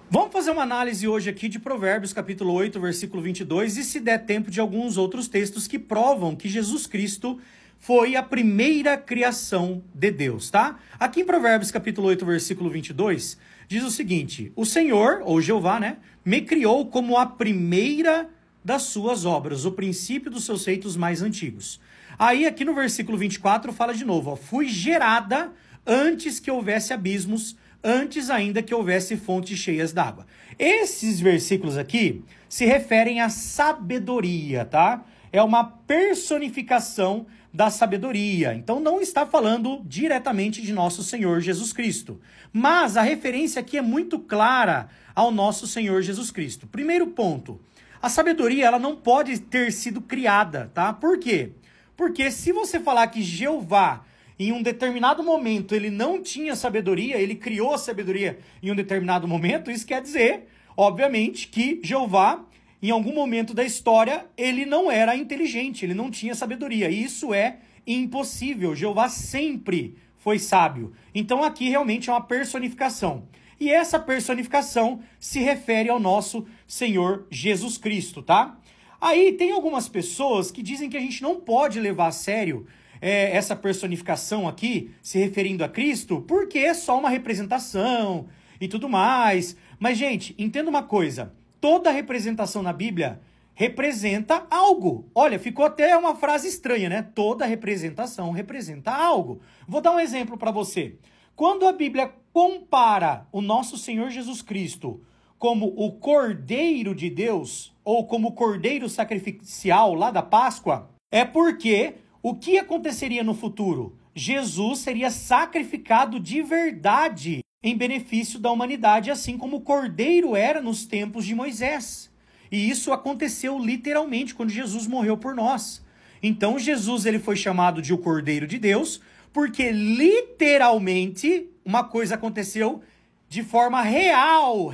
Vamos fazer uma análise hoje aqui de Provérbios, capítulo 8, versículo 22, e se der tempo de alguns outros textos que provam que Jesus Cristo foi a primeira criação de Deus, tá? Aqui em Provérbios, capítulo 8, versículo 22, diz o seguinte: o Senhor, ou Jeová, né, me criou como a primeira das suas obras, o princípio dos seus feitos mais antigos. Aí aqui no versículo 24 fala de novo, ó, fui gerada antes que houvesse abismos, antes ainda que houvesse fontes cheias d'água. Esses versículos aqui se referem à sabedoria, tá? É uma personificação da sabedoria. Então não está falando diretamente de nosso Senhor Jesus Cristo. Mas a referência aqui é muito clara ao nosso Senhor Jesus Cristo. Primeiro ponto, a sabedoria ela não pode ter sido criada, tá? Por quê? Porque se você falar que Jeová, em um determinado momento, ele não tinha sabedoria, ele criou a sabedoria em um determinado momento, isso quer dizer, obviamente, que Jeová, em algum momento da história, ele não era inteligente, ele não tinha sabedoria. E isso é impossível. Jeová sempre foi sábio. Então aqui realmente é uma personificação. E essa personificação se refere ao nosso Senhor Jesus Cristo, tá? Aí tem algumas pessoas que dizem que a gente não pode levar a sério essa personificação aqui, se referindo a Cristo, porque é só uma representação e tudo mais. Mas, gente, entenda uma coisa. Toda representação na Bíblia representa algo. Olha, ficou até uma frase estranha, né? Toda representação representa algo. Vou dar um exemplo para você. Quando a Bíblia compara o nosso Senhor Jesus Cristo como o Cordeiro de Deus, ou como o Cordeiro sacrificial lá da Páscoa, é porque o que aconteceria no futuro? Jesus seria sacrificado de verdade em benefício da humanidade, assim como o Cordeiro era nos tempos de Moisés. E isso aconteceu literalmente quando Jesus morreu por nós. Então Jesus ele foi chamado de o Cordeiro de Deus, porque literalmente uma coisa aconteceu de forma real.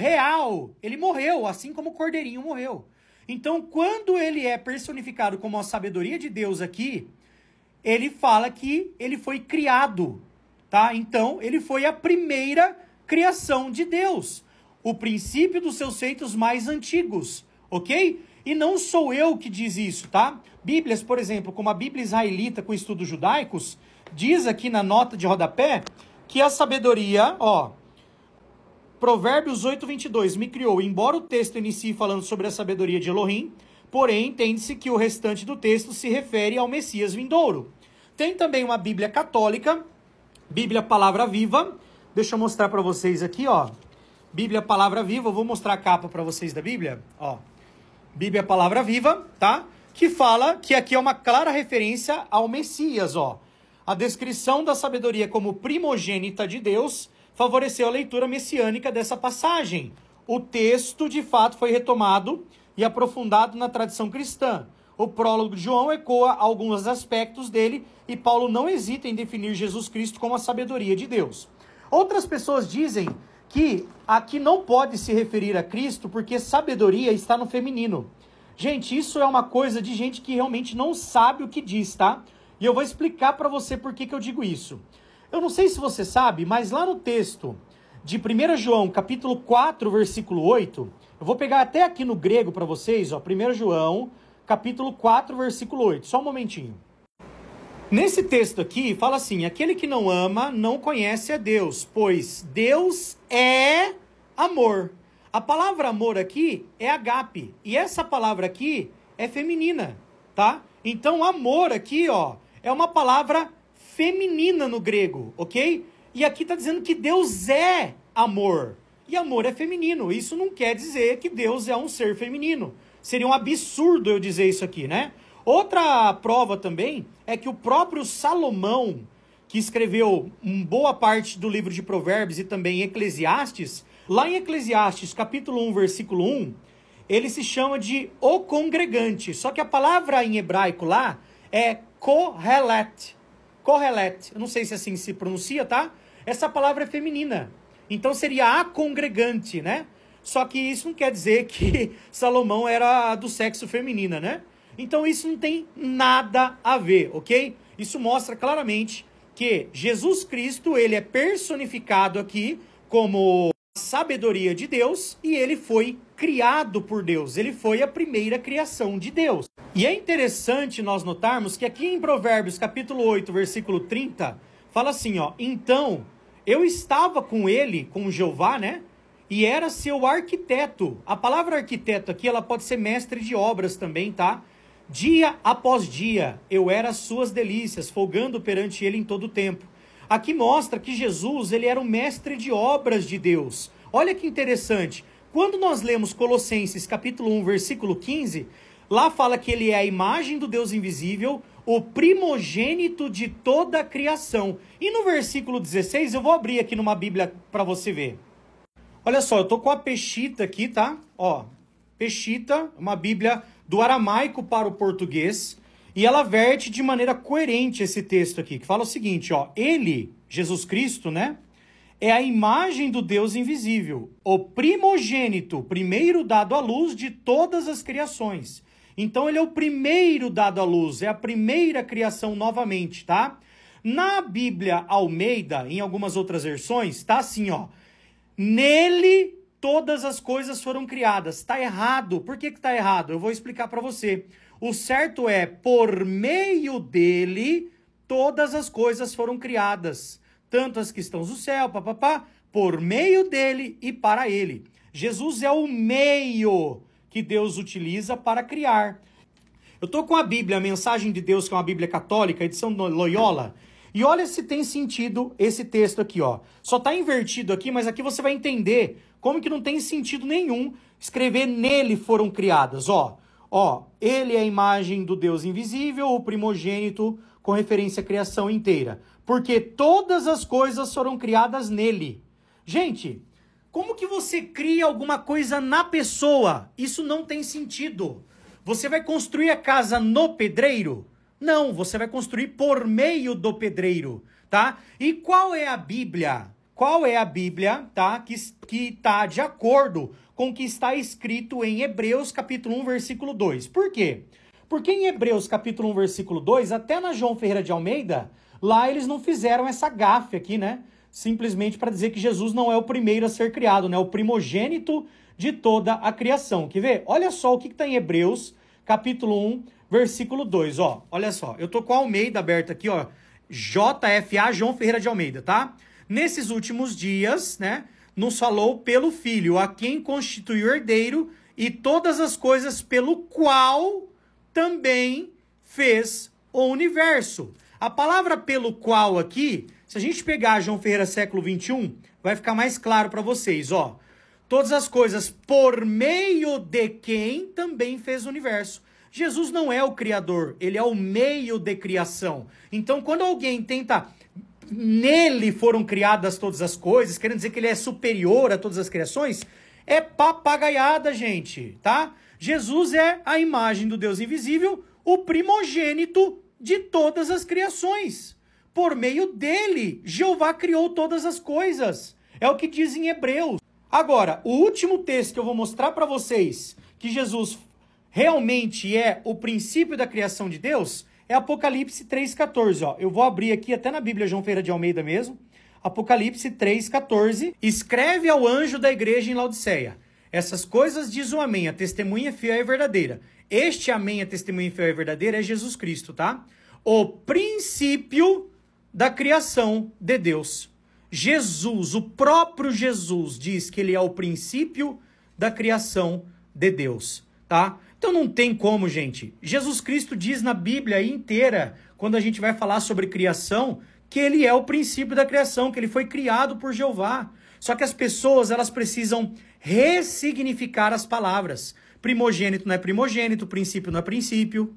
Ele morreu, assim como o Cordeirinho morreu. Então, quando ele é personificado como a sabedoria de Deus aqui, ele fala que ele foi criado, tá? Então, ele foi a primeira criação de Deus, o princípio dos seus feitos mais antigos, ok? E não sou eu que diz isso, tá? Bíblias, por exemplo, como a Bíblia israelita com estudos judaicos, diz aqui na nota de rodapé que a sabedoria, ó, Provérbios 8, 22, me criou, embora o texto inicie falando sobre a sabedoria de Elohim, porém, entende-se que o restante do texto se refere ao Messias vindouro. Tem também uma Bíblia católica, Bíblia Palavra Viva. Deixa eu mostrar para vocês aqui, ó. Bíblia Palavra Viva, eu vou mostrar a capa para vocês da Bíblia, ó. Bíblia Palavra Viva, tá? Que fala que aqui é uma clara referência ao Messias, ó. A descrição da sabedoria como primogênita de Deus favoreceu a leitura messiânica dessa passagem. O texto, de fato, foi retomado e aprofundado na tradição cristã. O prólogo de João ecoa alguns aspectos dele e Paulo não hesita em definir Jesus Cristo como a sabedoria de Deus. Outras pessoas dizem que aqui não pode se referir a Cristo porque sabedoria está no feminino. Gente, isso é uma coisa de gente que realmente não sabe o que diz, tá? E eu vou explicar para você por que eu digo isso. Eu não sei se você sabe, mas lá no texto de 1 João, capítulo 4, versículo 8, eu vou pegar até aqui no grego para vocês, ó, 1 João, capítulo 4, versículo 8. Só um momentinho. Nesse texto aqui, fala assim, aquele que não ama não conhece a Deus, pois Deus é amor. A palavra amor aqui é agape, e essa palavra aqui é feminina, tá? Então, amor aqui, ó, é uma palavra feminina no grego, ok? E aqui está dizendo que Deus é amor. E amor é feminino. Isso não quer dizer que Deus é um ser feminino. Seria um absurdo eu dizer isso aqui, né? Outra prova também é que o próprio Salomão, que escreveu boa parte do livro de Provérbios e também Eclesiastes, lá em Eclesiastes, capítulo 1, versículo 1, ele se chama de o congregante. Só que a palavra em hebraico lá é kohelet. Kohelet. Eu não sei se assim se pronuncia, tá? Essa palavra é feminina. Então seria a congregante, né? Só que isso não quer dizer que Salomão era do sexo feminino, né? Então isso não tem nada a ver, ok? Isso mostra claramente que Jesus Cristo, ele é personificado aqui como sabedoria de Deus e ele foi criado por Deus. Ele foi a primeira criação de Deus. E é interessante nós notarmos que aqui em Provérbios capítulo 8, versículo 30, fala assim, ó: então eu estava com ele, com Jeová, né? E era seu arquiteto. A palavra arquiteto aqui, ela pode ser mestre de obras também, tá? Dia após dia, eu era as suas delícias, folgando perante ele em todo o tempo. Aqui mostra que Jesus, ele era o mestre de obras de Deus. Olha que interessante. Quando nós lemos Colossenses capítulo 1, versículo 15, lá fala que ele é a imagem do Deus invisível, o primogênito de toda a criação. E no versículo 16, eu vou abrir aqui numa Bíblia para você ver. Olha só, eu tô com a Peshitta aqui, tá? Ó, Peshitta, uma Bíblia do aramaico para o português, e ela verte de maneira coerente esse texto aqui, que fala o seguinte, ó: ele, Jesus Cristo, né, é a imagem do Deus invisível, o primogênito, primeiro dado à luz de todas as criações. Então ele é o primeiro dado à luz, é a primeira criação novamente, tá? Na Bíblia Almeida, em algumas outras versões, tá assim, ó: nele todas as coisas foram criadas. Está errado. Por que está errado? Eu vou explicar para você. O certo é, por meio dele, todas as coisas foram criadas. Tanto as que estão no céu, papapá, por meio dele e para ele. Jesus é o meio que Deus utiliza para criar. Eu estou com a Bíblia, a Mensagem de Deus, que é uma Bíblia católica, edição Loyola. E olha se tem sentido esse texto aqui, ó. Só está invertido aqui, mas aqui você vai entender como que não tem sentido nenhum escrever nele foram criadas, ó. Ó, ele é a imagem do Deus invisível, o primogênito, com referência à criação inteira. Porque todas as coisas foram criadas nele. Gente, como que você cria alguma coisa na pessoa? Isso não tem sentido. Você vai construir a casa no pedreiro? Não, você vai construir por meio do pedreiro, tá? E qual é a Bíblia? Qual é a Bíblia, tá? Que está de acordo com o que está escrito em Hebreus capítulo 1, versículo 2. Por quê? Porque em Hebreus capítulo 1, versículo 2, até na João Ferreira de Almeida, lá eles não fizeram essa gafe aqui, né? Simplesmente para dizer que Jesus não é o primeiro a ser criado, né? O primogênito de toda a criação. Quer ver? Olha só o que está em Hebreus capítulo 1, versículo 2, ó. Olha só, eu tô com a Almeida aberta aqui, ó. JFA, João Ferreira de Almeida, tá? Nesses últimos dias, né, nos falou pelo Filho, a quem constituiu o herdeiro e todas as coisas pelo qual também fez o universo. A palavra pelo qual aqui, se a gente pegar João Ferreira século 21, vai ficar mais claro para vocês, ó. Todas as coisas por meio de quem também fez o universo. Jesus não é o criador, ele é o meio de criação. Então, quando alguém tenta, nele foram criadas todas as coisas, querendo dizer que ele é superior a todas as criações, é papagaiada, gente, tá? Jesus é a imagem do Deus invisível, o primogênito de todas as criações. Por meio dele, Jeová criou todas as coisas. É o que diz em Hebreus. Agora, o último texto que eu vou mostrar para vocês, que Jesus realmente é o princípio da criação de Deus, é Apocalipse 3,14. Ó. Eu vou abrir aqui até na Bíblia João Ferreira de Almeida mesmo. Apocalipse 3,14. Escreve ao anjo da igreja em Laodiceia: essas coisas diz o Amém, a testemunha fiel e verdadeira. Este Amém, a testemunha fiel e verdadeira, é Jesus Cristo, tá? O princípio da criação de Deus. Jesus, o próprio Jesus, diz que ele é o princípio da criação de Deus, tá? Então não tem como, gente. Jesus Cristo diz na Bíblia inteira, quando a gente vai falar sobre criação, que ele é o princípio da criação, que ele foi criado por Jeová. Só que as pessoas, elas precisam ressignificar as palavras. Primogênito não é primogênito, princípio não é princípio,